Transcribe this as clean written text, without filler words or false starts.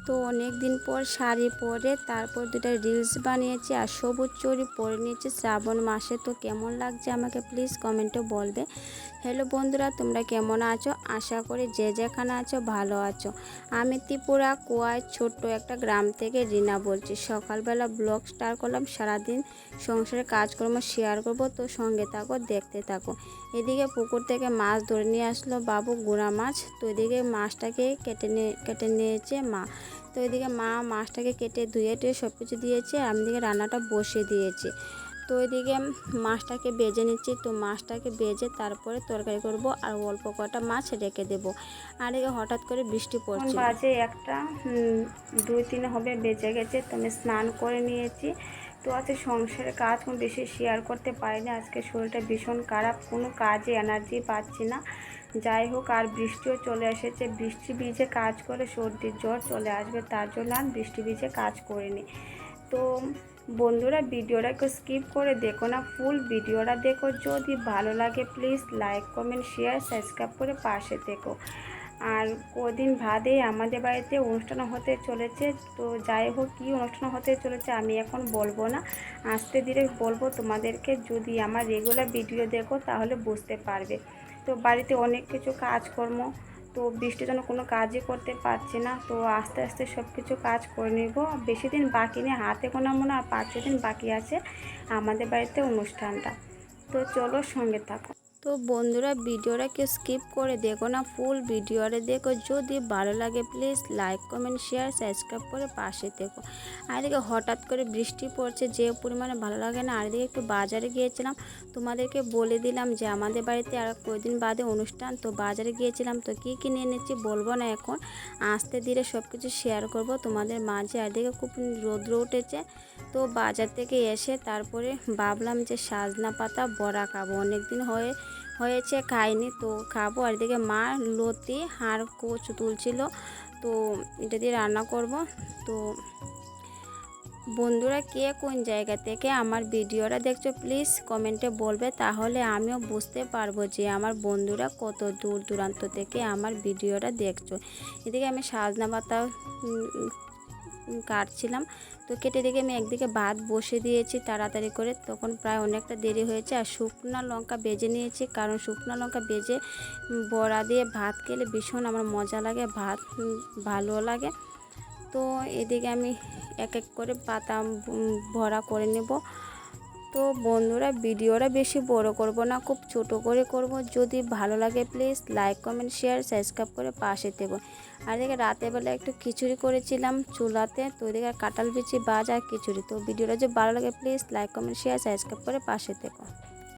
তো অনেক দিন পর শাড়ি পরে তারপর দুটা রিলস বানিয়েছি আর সবুজ চুড়ি পরে নিয়েছি শ্রাবণ মাসে। তো কেমন লাগছে আমাকে প্লিজ কমেন্টে বলবে। হ্যালো বন্ধুরা, তোমরা কেমন আছো? আশা করি যে যেখানে আছো ভালো আছো। আমি ত্রিপুরা কোয়ায় ছোট্ট একটা গ্রাম থেকে রিনা বলছি। সকালবেলা ব্লগ স্টার্ট করলাম, সারাদিন সংসারের কাজকর্ম শেয়ার করব, তো সঙ্গে থাকো, দেখতে থাকো। এদিকে পুকুর থেকে মাছ ধরে নিয়ে আসলো বাবু, গুঁড়া মাছ। তো এদিকে মাছটাকে কেটে নিয়েছে মা। তো এদিকে মা মাছটাকে কেটে ধুয়ে টুয়ে সব কিছু দিয়েছে, আমি এদিকে রান্নাটা বসিয়ে দিয়েছি। তো এদিকে মাছটাকে বেজে নিচ্ছি। তো মাছটাকে বেজে তারপরে তরকারি করব আর অল্প কটা মাছ রেখে দেব। আর এদিকে হঠাৎ করে বৃষ্টি পড়ছে, বাজে একটা 2-3 হবে বেজে গেছে। তো আমি স্নান করে নিয়েছি। তো আজকে সংসারের কাজ কোনো বেশি শেয়ার করতে পারিনি, আজকে শরীরটা ভীষণ খারাপ, কোনো কাজে এনার্জি পাচ্ছি না। যাই হোক, আর বৃষ্টিও চলে এসেছে, বৃষ্টি ভিজে কাজ করে সর্দির জ্বর চলে আসবে, তার জন্য আর বৃষ্টি ভিজে কাজ করিনি। তো বন্ধুরা, ভিডিওটা একটু স্কিপ করে দেখো না, ফুল ভিডিওটা দেখো। যদি ভালো লাগে please like comment share subscribe করে পাশে থেকো। আর কদিন বাদে আমাদের বাড়িতে অনুষ্ঠান হতে চলেছে। তো যাই হোক, কী অনুষ্ঠান হতে চলেছে আমি এখন বলবো না, আস্তে ধীরে বলবো তোমাদেরকে। যদি আমার রেগুলার ভিডিও দেখো তাহলে বুঝতে পারবে। তো বাড়িতে অনেক কিছু কাজকর্ম, তো বৃষ্টির জন্য কোনো কাজই করতে পারছি না। তো আস্তে আস্তে সব কিছু কাজ করে নেব, বেশি দিন বাকি নেই, হাতে গোনা মনে আর 5-6 দিন বাকি আছে আমাদের বাড়িতে অনুষ্ঠানটা। তো চলো সঙ্গে থাকো। তো বন্ধুরা, ভিডিওটা কেউ স্কিপ করে দেখো না, ফুল ভিডিওটা দেখো। যদি ভালো লাগে please like comment share subscribe করে পাশে থেকো। আর এদিকে হঠাৎ করে বৃষ্টি পড়ছে, যে পরিমাণে ভালো লাগে না। আর এদিকে একটু বাজারে গিয়েছিলাম, তোমাদেরকে বলে দিলাম যে আমাদের বাড়িতে আর কয়েকদিন বাদে অনুষ্ঠান। তো বাজারে গিয়েছিলাম, তো কী কিনে এনেছি বলবো না এখন, আস্তে ধীরে সব কিছু শেয়ার করব তোমাদের মাঝে। আর এদিকে খুব রৌদ্র উঠেছে। তো বাজার থেকে এসে তারপরে ভাবলাম যে সাজনা পাতা বড়া খাবো, অনেক দিন হয়েছে খাইনি, তো খাবো। আর এদিকে মা লতি আর কচু তুলছিল, তো এটা দিয়ে রান্না করব। তো বন্ধুরা, কে কোন জায়গা থেকে আমার ভিডিওটা দেখছো প্লিজ কমেন্টে বলবে, তাহলে আমিও বুঝতে পারবো যে আমার বন্ধুরা কত দূর দূরান্ত থেকে আমার ভিডিওটা দেখছো। এদিকে আমি সাজনা পাতা কাটছিলাম, তো কেটে দিকে আমি একদিকে ভাত বসে দিয়েছি তাড়াতাড়ি করে, তখন প্রায় অনেকটা দেরি হয়েছে। আর শুকনো লঙ্কা বেজে নিয়েছি, কারণ শুকনো লঙ্কা বেজে বড়া দিয়ে ভাত খেলে ভীষণ আমার মজা লাগে, ভাত ভালো লাগে। তো এদিকে আমি এক এক করে পাতা ভরা করে নেব। তো বন্ধুরা, ভিডিওটা বেশি বড় করব না, খুব ছোট করে করব। যদি ভালো লাগে please like comment share subscribe করে পাশে থেকো। আর এদিকে রাতের বেলা একটু খিচুড়ি করেছিলাম চুলাতে, তো এদিকে কাঁঠাল বিচি ভাজা খিচুড়ি। তো ভিডিওটা যদি ভালো লাগে please like comment share subscribe করে পাশে থেকো।